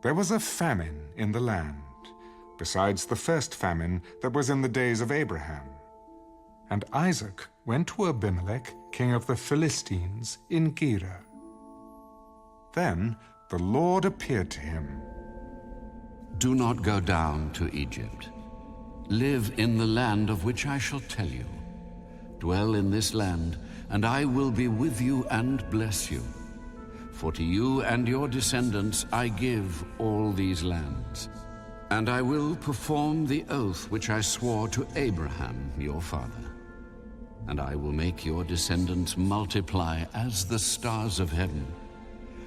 There was a famine in the land, besides the first famine that was in the days of Abraham. And Isaac went to Abimelech, king of the Philistines, in Gerar. Then the Lord appeared to him. Do not go down to Egypt. Live in the land of which I shall tell you. Dwell in this land, and I will be with you and bless you. For to you and your descendants I give all these lands. And I will perform the oath which I swore to Abraham, your father. And I will make your descendants multiply as the stars of heaven.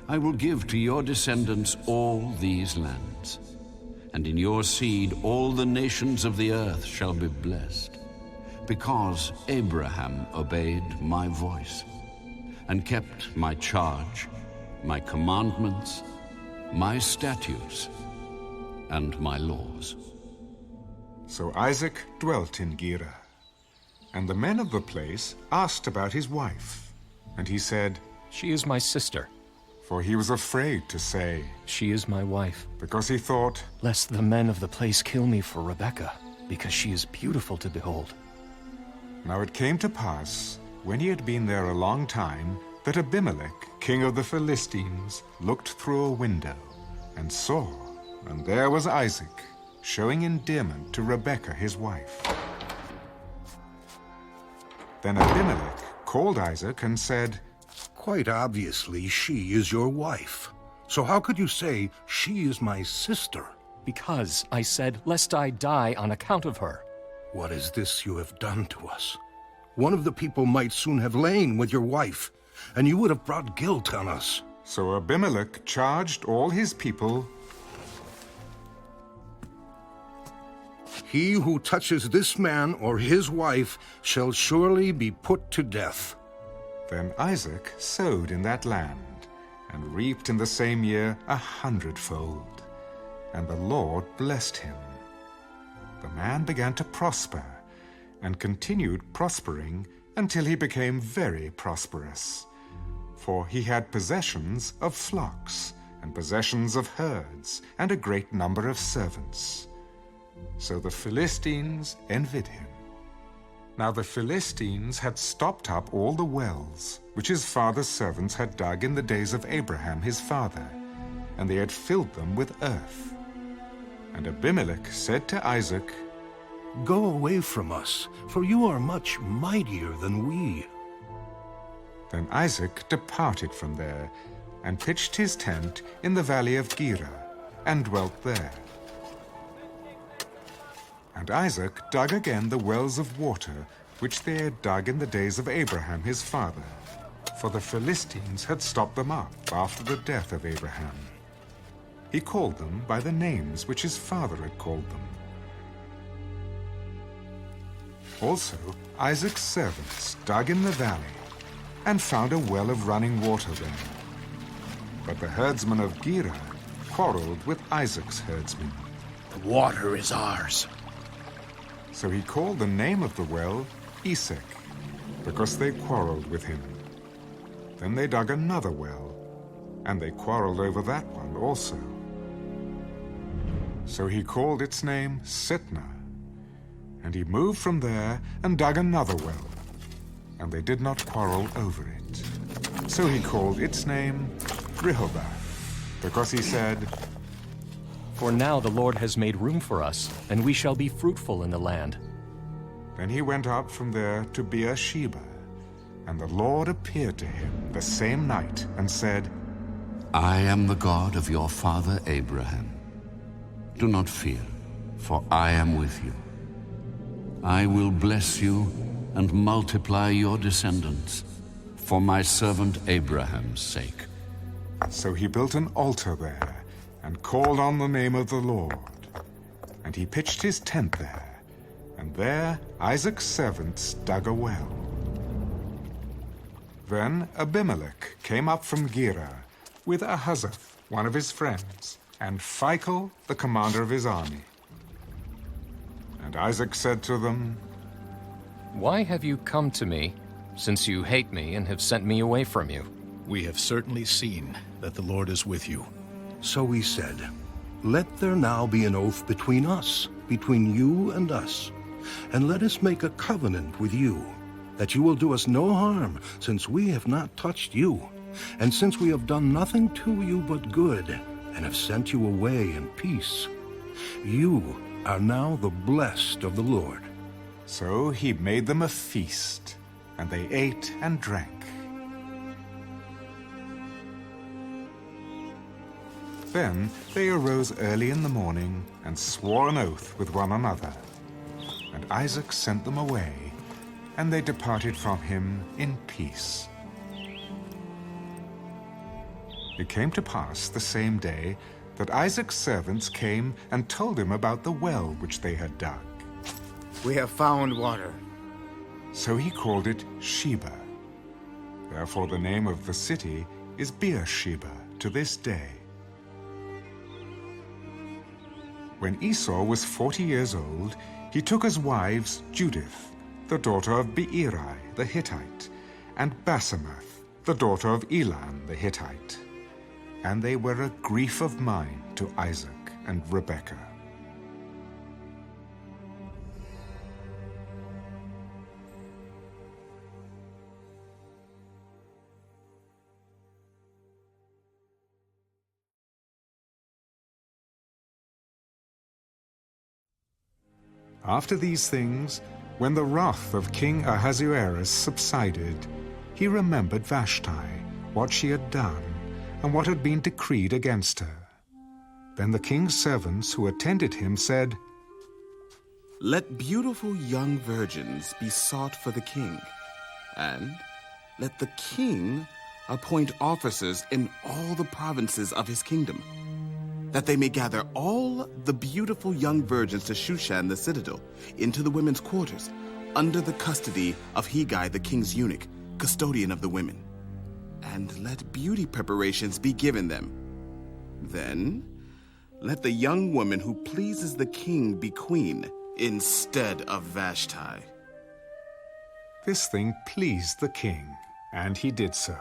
I will give to your descendants all these lands. And in your seed all the nations of the earth shall be blessed, because Abraham obeyed my voice, and kept my charge, my commandments, my statutes, and my laws. So Isaac dwelt in Gerar. And the men of the place asked about his wife. And he said, She is my sister. For he was afraid to say, She is my wife. because he thought, Lest the men of the place kill me for Rebekah, because she is beautiful to behold. Now it came to pass, when he had been there a long time, that Abimelech, king of the Philistines, looked through a window, and saw, and there was Isaac, showing endearment to Rebekah his wife. Then Abimelech called Isaac and said, Quite obviously, she is your wife. So how could you say, she is my sister? Because I said, lest I die on account of her. What is this you have done to us? One of the people might soon have lain with your wife, and you would have brought guilt on us. So Abimelech charged all his people, He who touches this man or his wife shall surely be put to death. Then Isaac sowed in that land, and reaped in the same year 100-fold. And the Lord blessed him. The man began to prosper, and continued prospering until he became very prosperous. For he had possessions of flocks, and possessions of herds, and a great number of servants. So the Philistines envied him. Now the Philistines had stopped up all the wells which his father's servants had dug in the days of Abraham his father, and they had filled them with earth. And Abimelech said to Isaac, Go away from us, for you are much mightier than we. Then Isaac departed from there, and pitched his tent in the valley of Gerar, and dwelt there. And Isaac dug again the wells of water which they had dug in the days of Abraham his father, for the Philistines had stopped them up after the death of Abraham. He called them by the names which his father had called them. Also Isaac's servants dug in the valley, and found a well of running water there. But the herdsmen of Gerar quarreled with Isaac's herdsmen. The water is ours. So he called the name of the well Esek, because they quarreled with him. Then they dug another well, and they quarreled over that one also. So he called its name Sitnah. And he moved from there and dug another well, and they did not quarrel over it. So he called its name Rehoboth, because he said, For now the Lord has made room for us, and we shall be fruitful in the land. Then he went up from there to Beersheba, and the Lord appeared to him the same night and said, I am the God of your father Abraham. Do not fear, for I am with you. I will bless you and multiply your descendants for my servant Abraham's sake. So he built an altar there, and called on the name of the Lord. And he pitched his tent there, and there Isaac's servants dug a well. Then Abimelech came up from Gerar with Ahuzzath, one of his friends, and Phicol, the commander of his army. And Isaac said to them, Why have you come to me, since you hate me and have sent me away from you? We have certainly seen that the Lord is with you. So we said, Let there now be an oath between us, between you and us, and let us make a covenant with you, that you will do us no harm, since we have not touched you, and since we have done nothing to you but good, and have sent you away in peace. You are now the blessed of the Lord. So he made them a feast, and they ate and drank. Then they arose early in the morning and swore an oath with one another. And Isaac sent them away, and they departed from him in peace. It came to pass the same day that Isaac's servants came and told him about the well which they had dug. We have found water. So he called it Sheba. Therefore the name of the city is Beersheba to this day. When Esau was 40 years old, he took as wives Judith, the daughter of Beeri the Hittite, and Basemath, the daughter of Elon the Hittite. And they were a grief of mind to Isaac and Rebekah. After these things, when the wrath of King Ahasuerus subsided, he remembered Vashti, what she had done, and what had been decreed against her. Then the king's servants who attended him said, Let beautiful young virgins be sought for the king, and let the king appoint officers in all the provinces of his kingdom, that they may gather all the beautiful young virgins to Shushan the citadel, into the women's quarters, under the custody of Hegai the king's eunuch, custodian of the women. And let beauty preparations be given them. Then let the young woman who pleases the king be queen, instead of Vashti. This thing pleased the king, and he did so.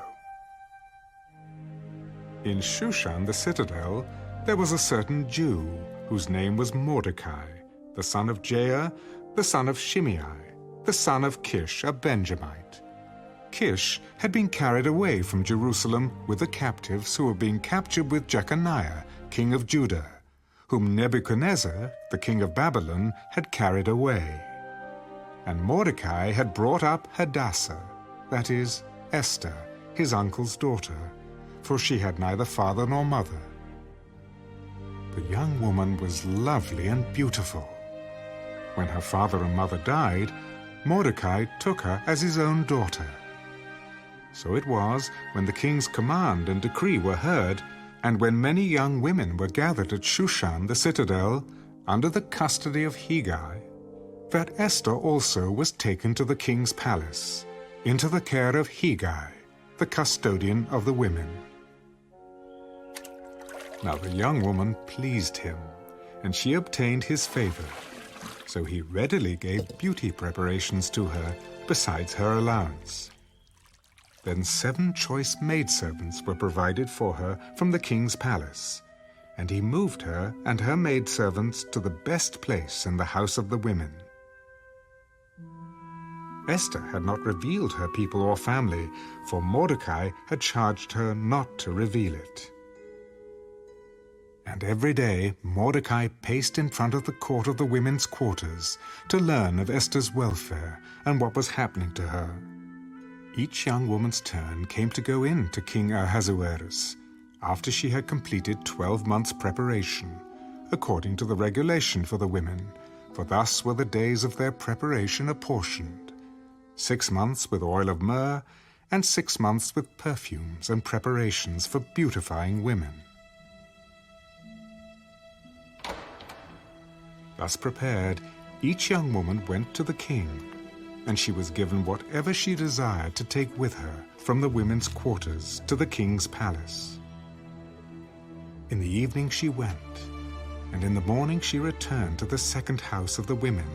In Shushan the citadel, there was a certain Jew, whose name was Mordecai, the son of Jair, the son of Shimei, the son of Kish, a Benjamite. Kish had been carried away from Jerusalem with the captives who were being captured with Jeconiah, king of Judah, whom Nebuchadnezzar, the king of Babylon, had carried away. And Mordecai had brought up Hadassah, that is, Esther, his uncle's daughter, for she had neither father nor mother. The young woman was lovely and beautiful. When her father and mother died, Mordecai took her as his own daughter. So it was, when the king's command and decree were heard, and when many young women were gathered at Shushan the citadel, under the custody of Hegai, that Esther also was taken to the king's palace, into the care of Hegai, the custodian of the women. Now the young woman pleased him, and she obtained his favor. So he readily gave beauty preparations to her, besides her allowance. Then 7 choice maidservants were provided for her from the king's palace, and he moved her and her maidservants to the best place in the house of the women. Esther had not revealed her people or family, for Mordecai had charged her not to reveal it. And every day Mordecai paced in front of the court of the women's quarters to learn of Esther's welfare and what was happening to her. Each young woman's turn came to go in to King Ahasuerus, after she had completed 12 months' preparation, according to the regulation for the women, for thus were the days of their preparation apportioned: 6 months with oil of myrrh, and 6 months with perfumes and preparations for beautifying women. Thus prepared, each young woman went to the king, and she was given whatever she desired to take with her from the women's quarters to the king's palace. In the evening she went, and in the morning she returned to the second house of the women,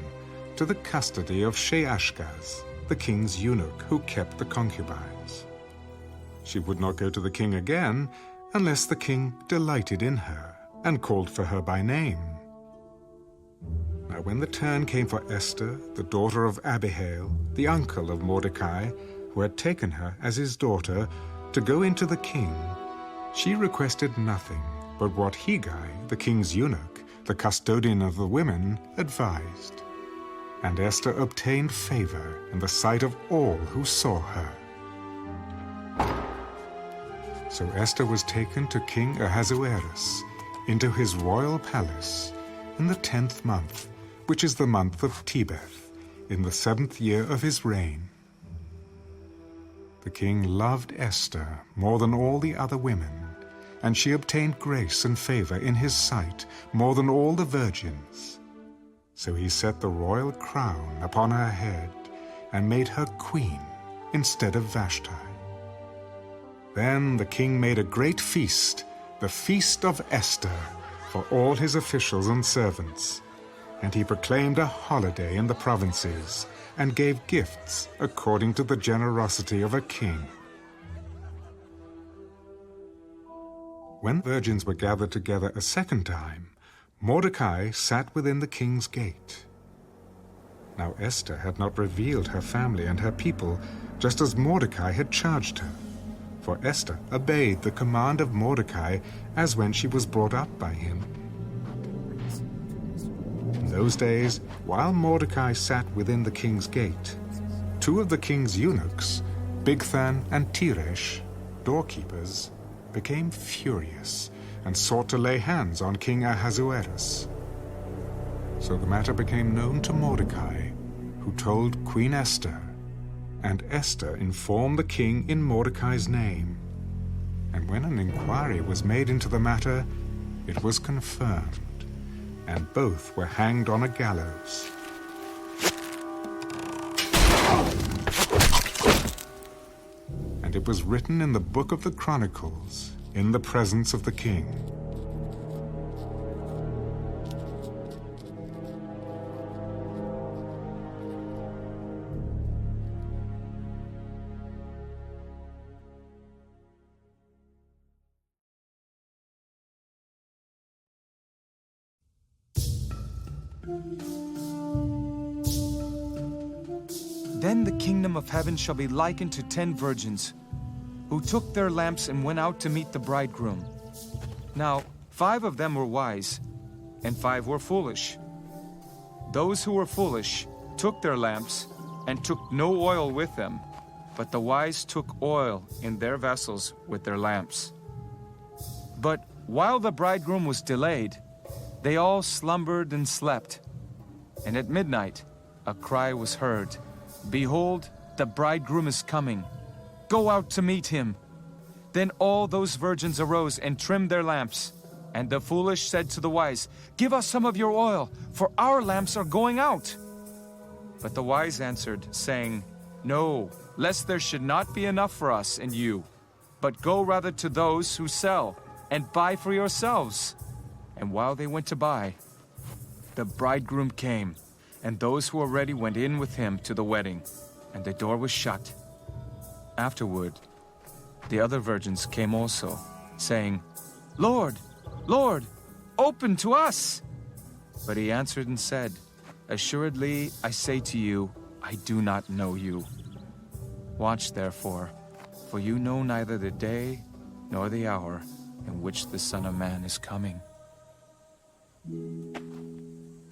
to the custody of Sheashgaz, the king's eunuch who kept the concubines. She would not go to the king again unless the king delighted in her, and called for her by name. Now when the turn came for Esther, the daughter of Abihail, the uncle of Mordecai, who had taken her as his daughter, to go into the king, she requested nothing but what Hegai, the king's eunuch, the custodian of the women, advised. And Esther obtained favor in the sight of all who saw her. So Esther was taken to King Ahasuerus into his royal palace in the 10th month, which is the month of Tebeth, in the 7th year of his reign. The king loved Esther more than all the other women, and she obtained grace and favor in his sight more than all the virgins. So he set the royal crown upon her head and made her queen instead of Vashti. Then the king made a great feast, the Feast of Esther, for all his officials and servants, and he proclaimed a holiday in the provinces and gave gifts according to the generosity of a king. When virgins were gathered together a second time, Mordecai sat within the king's gate. Now Esther had not revealed her family and her people, just as Mordecai had charged her. For Esther obeyed the command of Mordecai as when she was brought up by him. In those days, while Mordecai sat within the king's gate, two of the king's eunuchs, Bigthan and Teresh, doorkeepers, became furious and sought to lay hands on King Ahasuerus. So the matter became known to Mordecai, who told Queen Esther, and Esther informed the king in Mordecai's name. And when an inquiry was made into the matter, it was confirmed, and both were hanged on a gallows. And it was written in the book of the Chronicles, in the presence of the king. Then the kingdom of heaven shall be likened to 10 virgins, who took their lamps and went out to meet the bridegroom. Now 5 of them were wise, and 5 were foolish. Those who were foolish took their lamps and took no oil with them, but the wise took oil in their vessels with their lamps. But while the bridegroom was delayed, they all slumbered and slept. And at midnight a cry was heard, "Behold, the bridegroom is coming. Go out to meet him." Then all those virgins arose and trimmed their lamps. And the foolish said to the wise, "Give us some of your oil, for our lamps are going out." But the wise answered, saying, "No, lest there should not be enough for us and you. But go rather to those who sell, and buy for yourselves." And while they went to buy, the bridegroom came, and those who were ready went in with him to the wedding, and the door was shut. Afterward, the other virgins came also, saying, "Lord, Lord, open to us." But he answered and said, "Assuredly, I say to you, I do not know you. Watch therefore, for you know neither the day nor the hour in which the Son of Man is coming.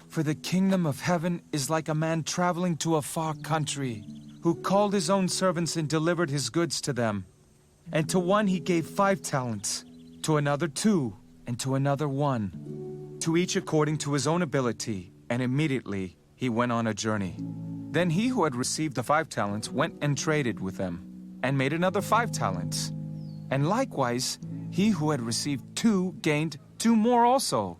For the kingdom of heaven is like a man traveling to a far country, who called his own servants and delivered his goods to them. And to one he gave 5 talents, to another 2, and to another 1, to each according to his own ability, and immediately he went on a journey. Then he who had received the 5 talents went and traded with them, and made another 5 talents. And likewise, he who had received 2 gained 2 more also.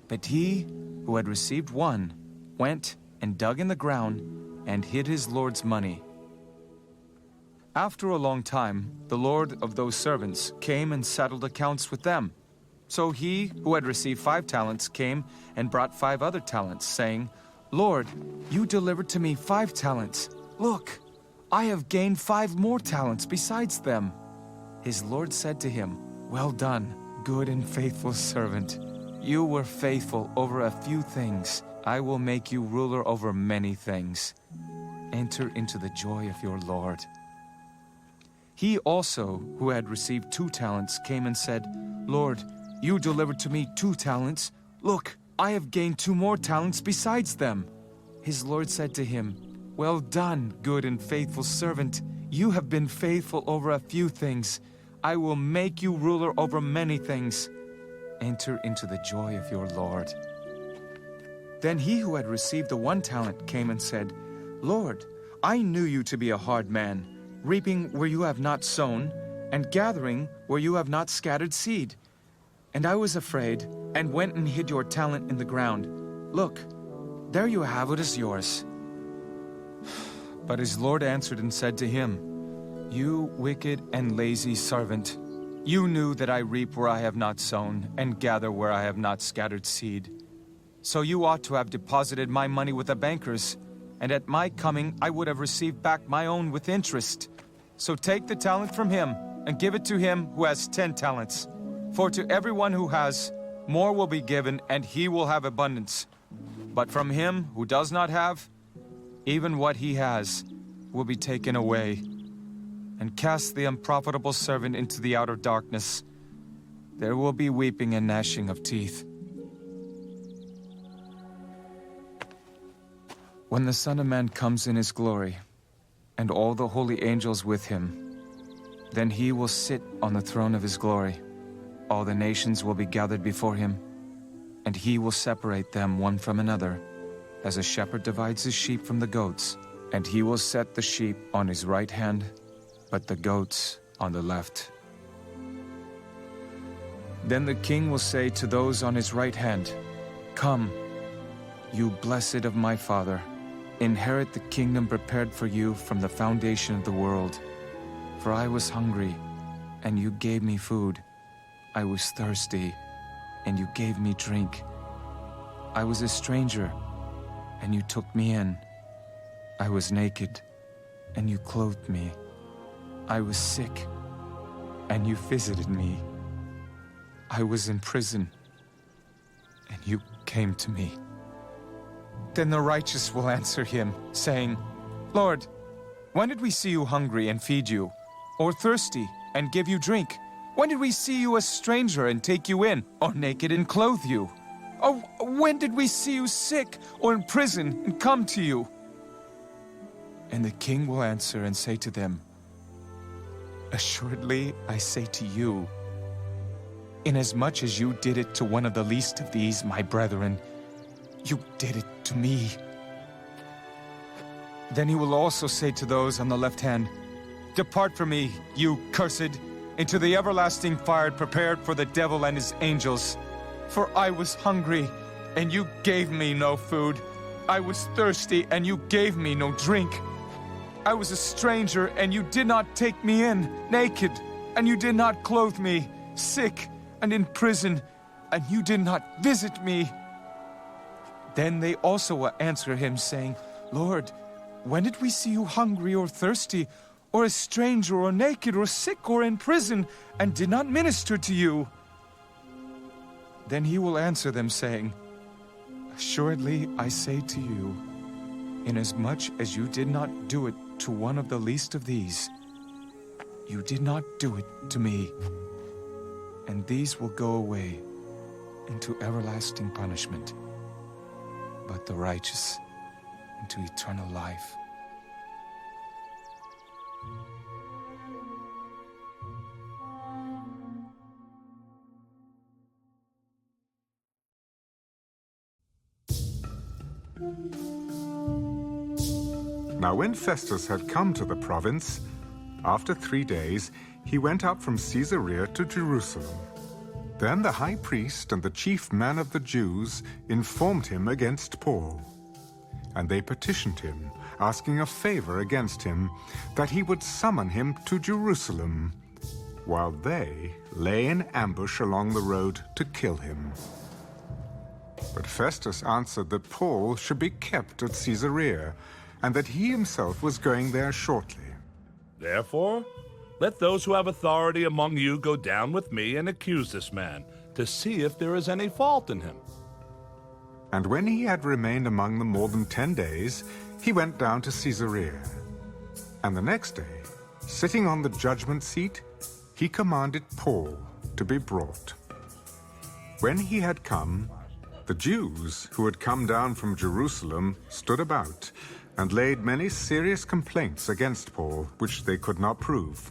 But he who had received 1 went and dug in the ground and hid his Lord's money. After a long time, the Lord of those servants came and settled accounts with them. So he who had received 5 talents came and brought 5 other talents, saying, "Lord, you delivered to me 5 talents. Look, I have gained 5 more talents besides them." His Lord said to him, "Well done, good and faithful servant. You were faithful over a few things. I will make you ruler over many things. Enter into the joy of your Lord." He also, who had received 2 talents, came and said, "Lord, you delivered to me 2 talents. Look, I have gained 2 more talents besides them." His Lord said to him, "Well done, good and faithful servant. You have been faithful over a few things. I will make you ruler over many things. Enter into the joy of your Lord." Then he who had received the 1 talent came and said, "Lord, I knew you to be a hard man, reaping where you have not sown, and gathering where you have not scattered seed. And I was afraid, and went and hid your talent in the ground. Look, there you have what is yours." But his Lord answered and said to him, "You wicked and lazy servant, you knew that I reap where I have not sown, and gather where I have not scattered seed. So you ought to have deposited my money with the bankers, and at my coming I would have received back my own with interest. So take the talent from him, and give it to him who has 10 talents. For to everyone who has, more will be given, and he will have abundance. But from him who does not have, even what he has will be taken away. And cast the unprofitable servant into the outer darkness. There will be weeping and gnashing of teeth." When the Son of Man comes in his glory, and all the holy angels with him, then he will sit on the throne of his glory. All the nations will be gathered before him, and he will separate them one from another, as a shepherd divides his sheep from the goats. And he will set the sheep on his right hand, but the goats on the left. Then the king will say to those on his right hand, "Come, you blessed of my Father, inherit the kingdom prepared for you from the foundation of the world. For I was hungry, and you gave me food. I was thirsty, and you gave me drink. I was a stranger, and you took me in. I was naked, and you clothed me. I was sick, and you visited me. I was in prison, and you came to me." Then the righteous will answer him, saying, "Lord, when did we see you hungry and feed you, or thirsty and give you drink? When did we see you a stranger and take you in, or naked and clothe you? Or when did we see you sick or in prison and come to you?" And the king will answer and say to them, "Assuredly, I say to you, inasmuch as you did it to one of the least of these, my brethren, you did it to me." Then he will also say to those on the left hand, "Depart from me, you cursed, into the everlasting fire prepared for the devil and his angels. For I was hungry, and you gave me no food. I was thirsty, and you gave me no drink. I was a stranger, and you did not take me in, naked, and you did not clothe me, sick, and in prison, and you did not visit me." Then they also will answer him, saying, "Lord, when did we see you hungry or thirsty, or a stranger or naked or sick or in prison, and did not minister to you?" Then he will answer them, saying, "Assuredly, I say to you, inasmuch as you did not do it to one of the least of these, you did not do it to me." And these will go away into everlasting punishment, but the righteous into eternal life. Now when Festus had come to the province, after 3 days, he went up from Caesarea to Jerusalem. Then the high priest and the chief man of the Jews informed him against Paul. And they petitioned him, asking a favor against him, that he would summon him to Jerusalem, while they lay in ambush along the road to kill him. But Festus answered that Paul should be kept at Caesarea, and that he himself was going there shortly. Therefore, Let those who have authority among you go down with me and accuse this man, to see if there is any fault in him. And when he had remained among them more than 10 days, he went down to Caesarea. And the next day, sitting on the judgment seat, he commanded Paul to be brought. When he had come, the Jews who had come down from Jerusalem stood about and laid many serious complaints against Paul, which they could not prove,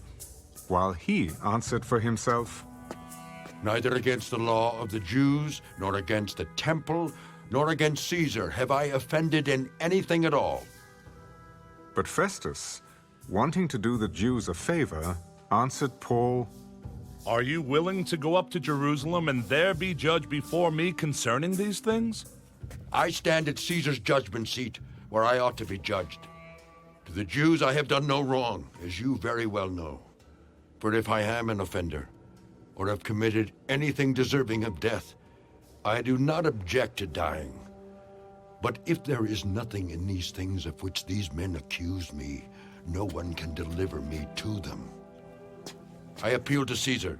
while he answered for himself, Neither against the law of the Jews, nor against the temple, nor against Caesar have I offended in anything at all. But Festus, wanting to do the Jews a favor, answered Paul, Are you willing to go up to Jerusalem and there be judged before me concerning these things? I stand at Caesar's judgment seat, where I ought to be judged. To the Jews I have done no wrong, as you very well know. For if I am an offender, or have committed anything deserving of death, I do not object to dying. But if there is nothing in these things of which these men accuse me, no one can deliver me to them. I appeal to Caesar.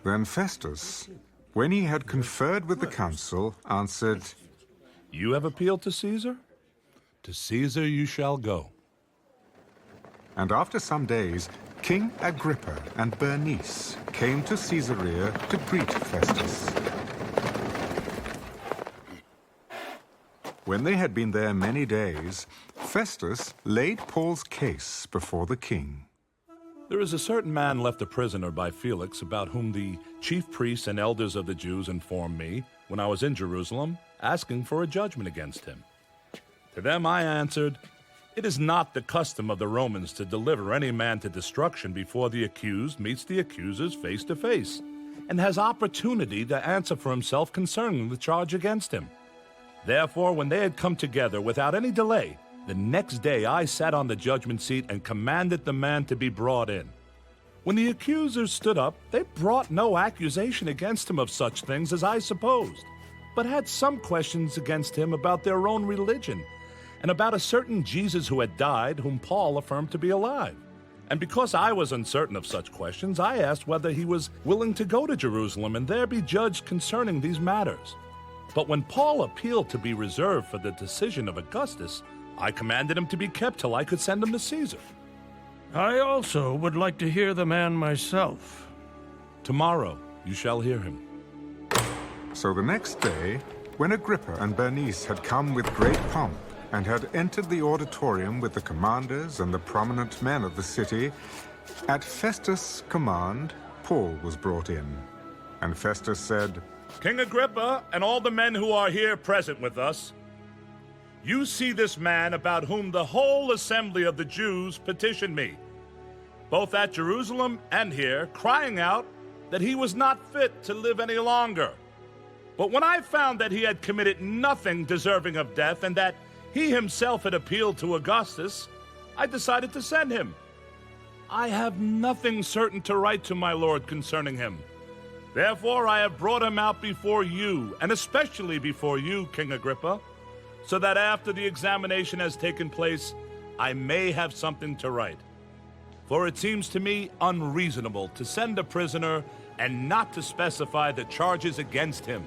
Then Festus, when he had conferred with the council, answered, You have appealed to Caesar? To Caesar you shall go. And after some days, King Agrippa and Bernice came to Caesarea to greet Festus. When they had been there many days, Festus laid Paul's case before the king. There is a certain man left a prisoner by Felix, about whom the chief priests and elders of the Jews informed me when I was in Jerusalem, asking for a judgment against him. To them I answered, It is not the custom of the Romans to deliver any man to destruction before the accused meets the accusers face to face, and has opportunity to answer for himself concerning the charge against him. Therefore, when they had come together without any delay, the next day I sat on the judgment seat and commanded the man to be brought in. When the accusers stood up, they brought no accusation against him of such things as I supposed, but had some questions against him about their own religion, and about a certain Jesus who had died, whom Paul affirmed to be alive. And because I was uncertain of such questions, I asked whether he was willing to go to Jerusalem and there be judged concerning these matters. But when Paul appealed to be reserved for the decision of Augustus, I commanded him to be kept till I could send him to Caesar. I also would like to hear the man myself. Tomorrow you shall hear him. So the next day, when Agrippa and Bernice had come with great pomp, and had entered the auditorium with the commanders and the prominent men of the city, at Festus' command, Paul was brought in. And Festus said, King Agrippa and all the men who are here present with us, you see this man about whom the whole assembly of the Jews petitioned me, both at Jerusalem and here, crying out that he was not fit to live any longer. But when I found that he had committed nothing deserving of death, and that he himself had appealed to Augustus, I decided to send him. I have nothing certain to write to my lord concerning him. Therefore I have brought him out before you, and especially before you, King Agrippa, so that after the examination has taken place, I may have something to write. For it seems to me unreasonable to send a prisoner and not to specify the charges against him.